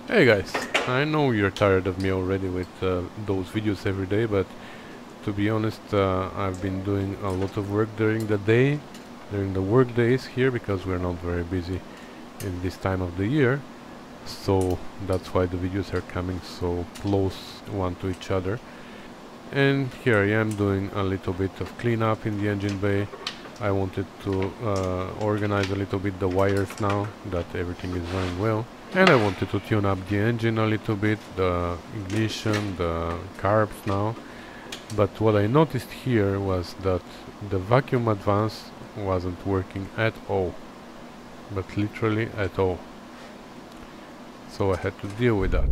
Hey guys, I know you're tired of me already with those videos every day, but to be honest, I've been doing a lot of work during the day, during the work days here, because we're not very busy in this time of the year. So that's why the videos are coming so close one to each other. And here I am doing a little bit of cleanup in the engine bay. I wanted to organize a little bit the wires now that everything is running well. And I wanted to tune up the engine a little bit, the ignition, the carbs now. But what I noticed here was that the vacuum advance wasn't working at all. But literally at all. So I had to deal with that.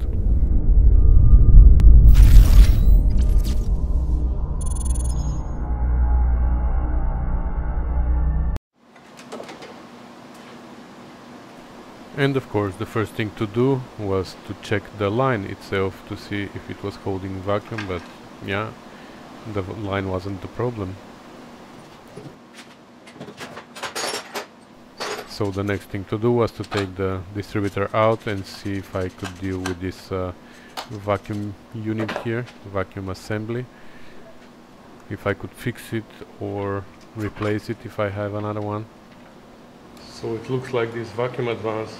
And of course the first thing to do was to check the line itself to see if it was holding vacuum, but yeah, the line wasn't the problem. So the next thing to do was to take the distributor out and see if I could deal with this vacuum unit here, vacuum assembly. If I could fix it or replace it if I have another one. So it looks like this vacuum advance,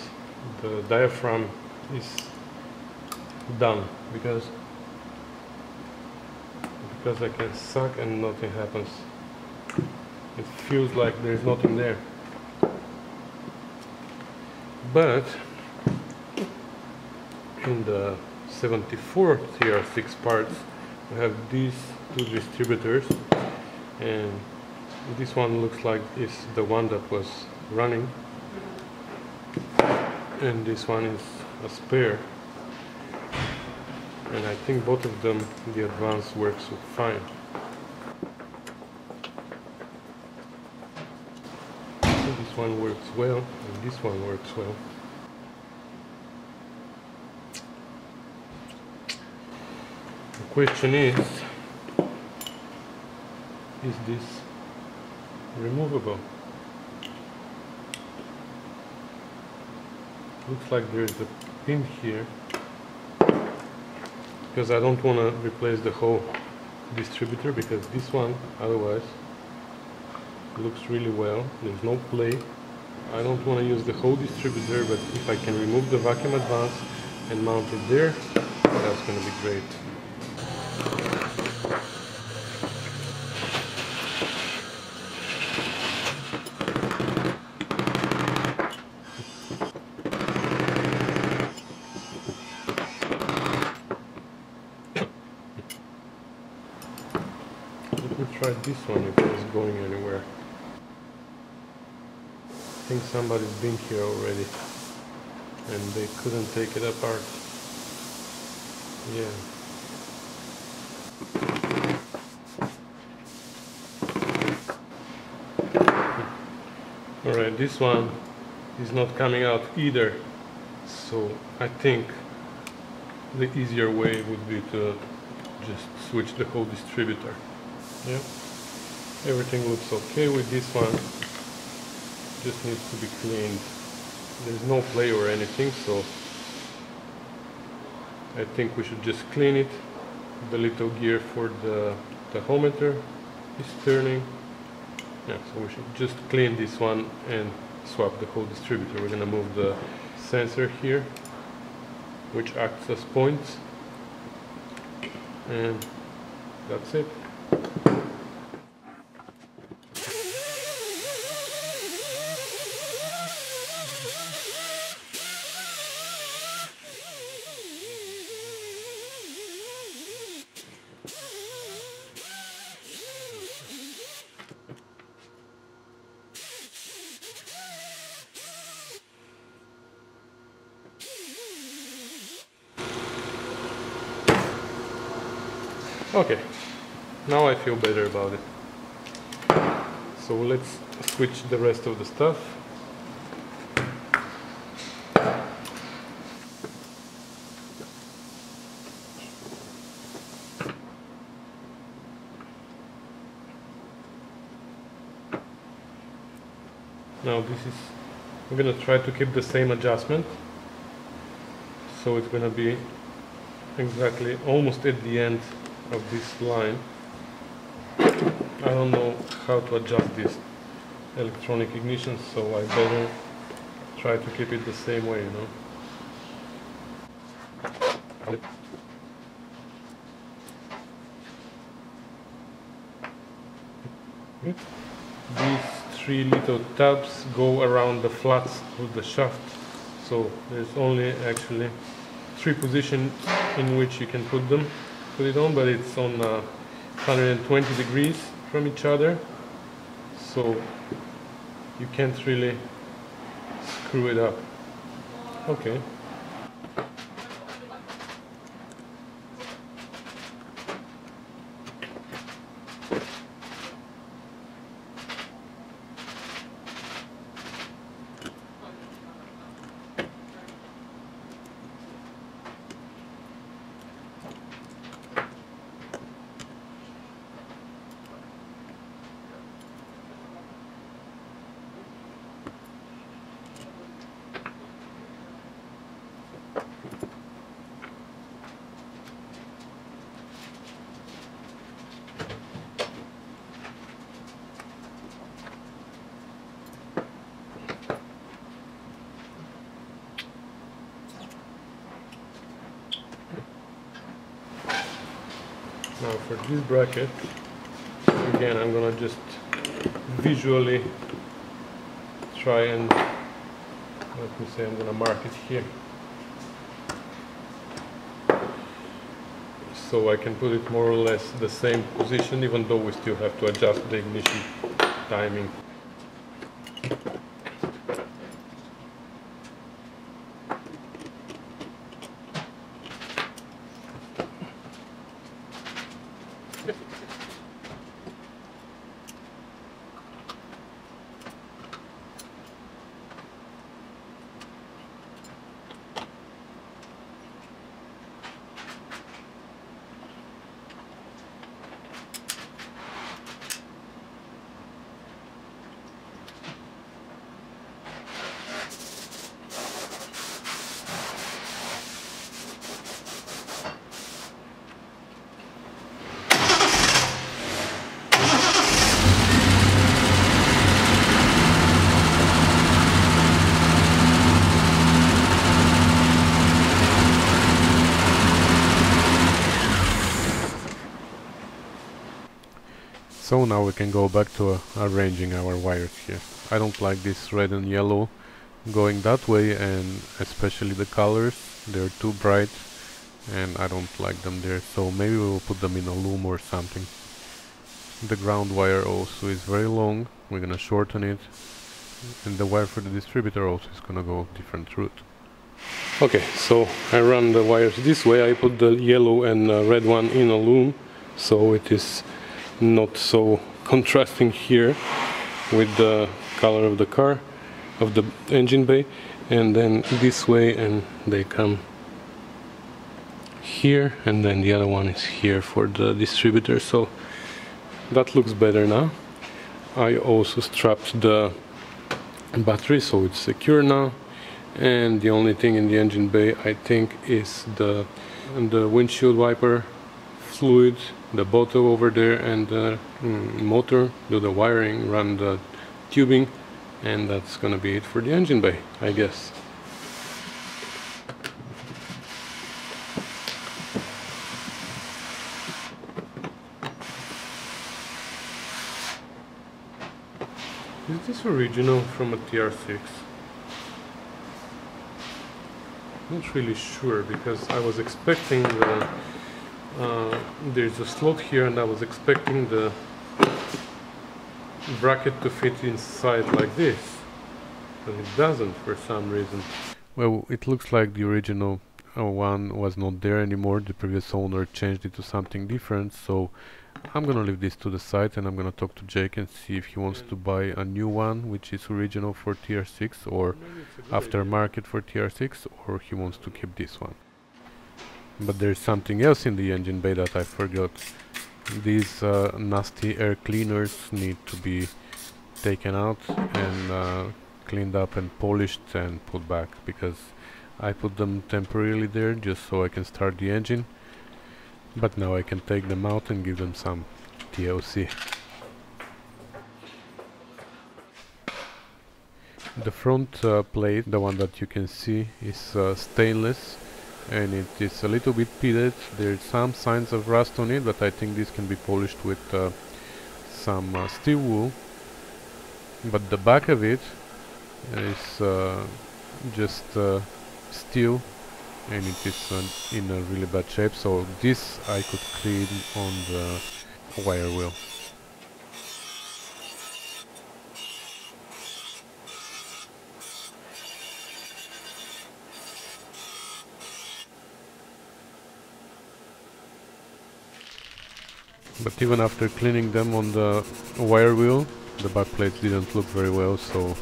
the diaphragm is done because I can suck and nothing happens. It feels like there's nothing there. But in the 74 TR6 parts we have these two distributors, and this one looks like it's the one that was running, and this one is a spare, and I think both of them, the advance works fine. So this one works well and this one works well. The question is this removable? Looks like there's a pin here, because I don't want to replace the whole distributor, because this one otherwise looks really well. There's no play. I don't want to use the whole distributor, but if I can remove the vacuum advance and mount it there, that's going to be great. Let me try this one if it's going anywhere. I think somebody's been here already and they couldn't take it apart. Yeah. Alright, this one is not coming out either, so I think the easier way would be to just switch the whole distributor. Yeah, everything looks okay with this one, just needs to be cleaned. There's no play or anything, so I think we should just clean it. The little gear for the tachometer is turning. Yeah, so we should just clean this one and swap the whole distributor. We're gonna move the sensor here, which acts as points, and that's it. Okay, now I feel better about it. So let's switch the rest of the stuff. Now this is, I'm gonna try to keep the same adjustment. So it's gonna be exactly almost at the end of this line. I don't know how to adjust this electronic ignition, so I better try to keep it the same way, you know. These three little tabs go around the flats of the shaft, so there's only actually three positions in which you can put it on, but it's on 120 degrees from each other, so you can't really screw it up. Okay. Now for this bracket, again I'm gonna just visually try and, let me say, I'm gonna mark it here so I can put it more or less the same position, even though we still have to adjust the ignition timing. So now we can go back to arranging our wires here. I don't like this red and yellow going that way, and especially the colors, they're too bright and I don't like them there, so maybe we'll put them in a loom or something. The ground wire also is very long, we're gonna shorten it, and the wire for the distributor also is gonna go different route. Okay, so I run the wires this way. I put the yellow and red one in a loom, so it is not so contrasting here with the color of the car, of the engine bay, and then this way, and they come here, and then the other one is here for the distributor, so that looks better now. I also strapped the battery so it's secure now, and the only thing in the engine bay I think is the windshield wiper fluid, the bottle over there, and the motor, do the wiring, run the tubing, and that's gonna be it for the engine bay, I guess. Is this original from a TR6? Not really sure, because I was expecting the there's a slot here, and I was expecting the bracket to fit inside like this, and it doesn't for some reason. Well, it looks like the original one was not there anymore. The previous owner changed it to something different, so I'm gonna leave this to the side, and I'm gonna talk to Jake and see if he wants to buy a new one which is original for TR6 or aftermarket for TR6, or he wants to keep this one. But there's something else in the engine bay that I forgot. These nasty air cleaners need to be taken out and cleaned up and polished and put back, because I put them temporarily there just so I can start the engine, but now I can take them out and give them some TLC. The front plate, the one that you can see, is stainless and it is a little bit pitted. There's some signs of rust on it, but I think this can be polished with some steel wool. But the back of it is just steel, and it is in a really bad shape, so this I could clean on the wire wheel. But even after cleaning them on the wire wheel, the backplates didn't look very well, so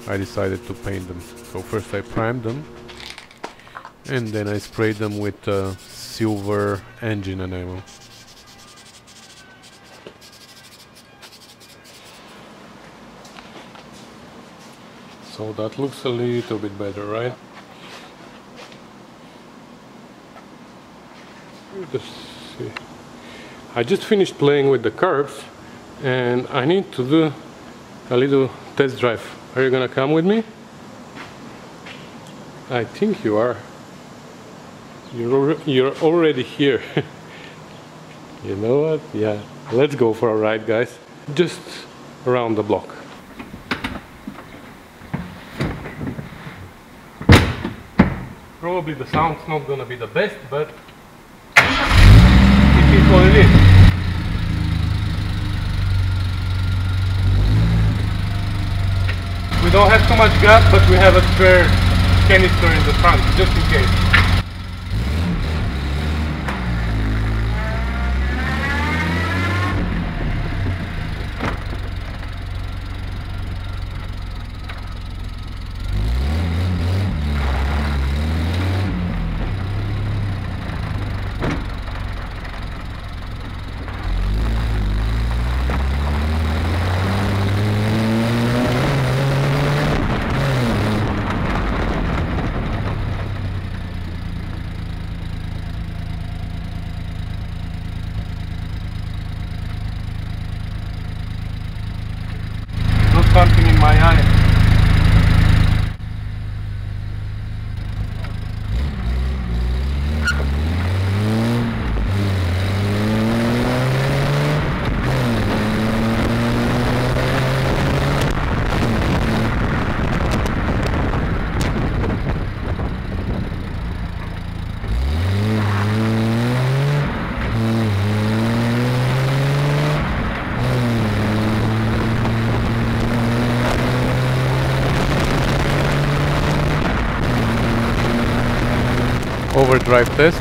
I decided to paint them. So first I primed them, and then I sprayed them with silver engine enamel. So that looks a little bit better, right? Let's see. I just finished playing with the curves and I need to do a little test drive. Are you gonna come with me? I think you are. You're already here. You know what? Yeah, let's go for a ride, guys. Just around the block. Probably the sound's not gonna be the best, but it is what it is. We don't have too much gas, but we have a spare canister in the front, just in case. Something in my eye. Overdrive test.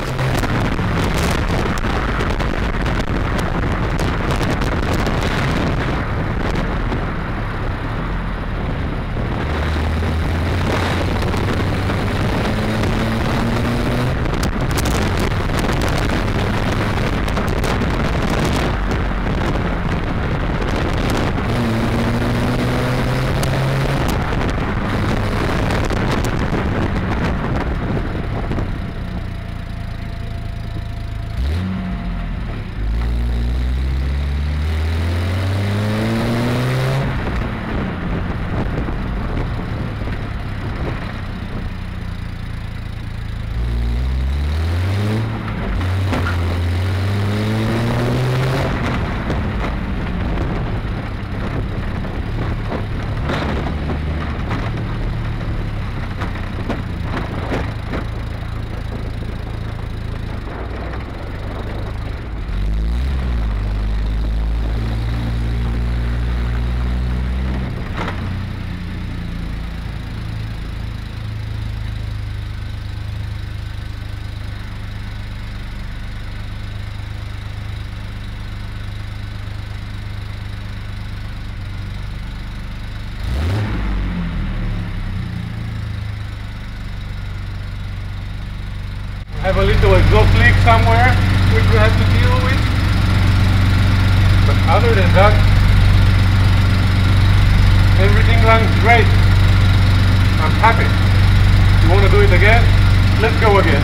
Have a little exhaust leak somewhere which we have to deal with, but other than that everything runs great. I'm happy. You want to do it again? Let's go again.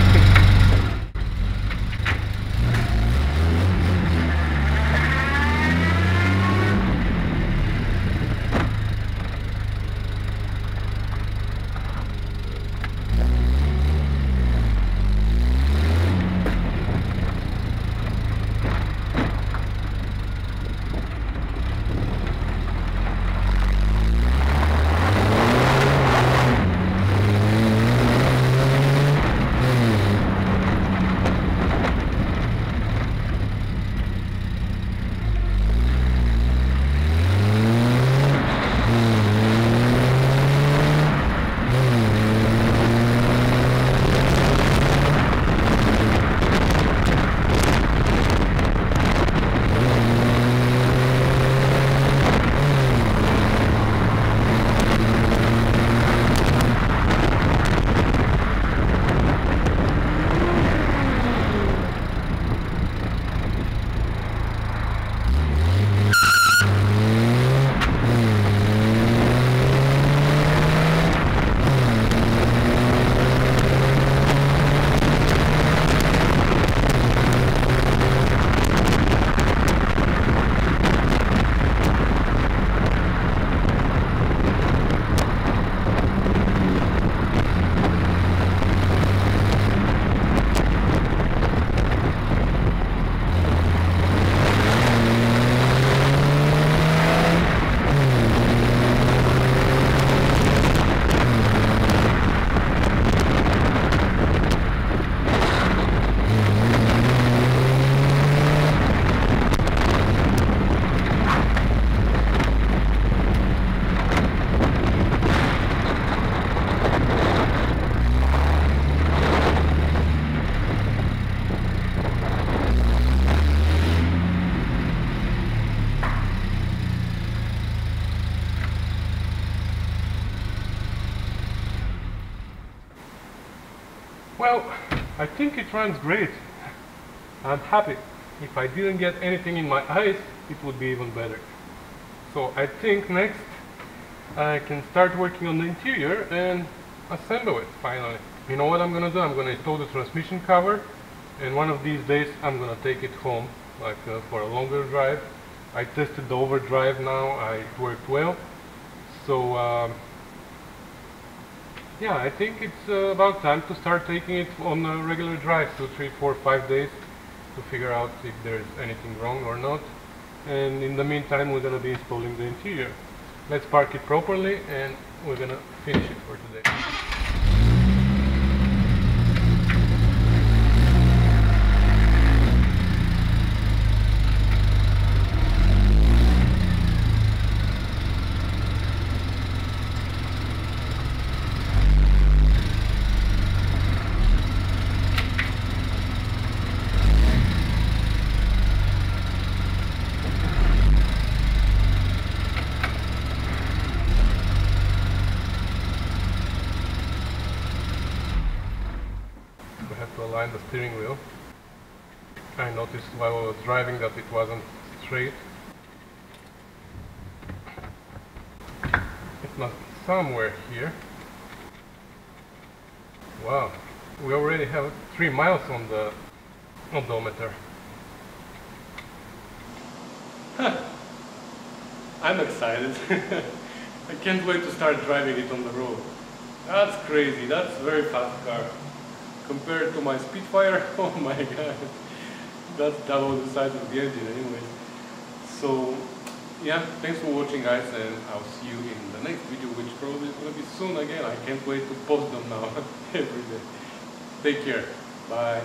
Well, I think it runs great. I'm happy. If I didn't get anything in my eyes, it would be even better. So I think next I can start working on the interior and assemble it finally. You know what I'm gonna do? I'm gonna install the transmission cover, and one of these days I'm gonna take it home, like for a longer drive. I tested the overdrive now, it worked well. So yeah, I think it's about time to start taking it on a regular drive, 2, 3, 4, 5 days, to figure out if there's anything wrong or not. And in the meantime, we're gonna be installing the interior. Let's park it properly and we're gonna finish it for today. We have to align the steering wheel. I noticed while I was driving that it wasn't straight. It must be somewhere here. Wow, we already have 3 miles on the odometer. I'm excited. I can't wait to start driving it on the road. That's crazy, that's a very fast car. Compared to my Spitfire, oh my god, that's double the size of the engine anyways. So yeah, thanks for watching guys, and I'll see you in the next video, which probably is going to be soon again. I can't wait to post them now every day. Take care, bye.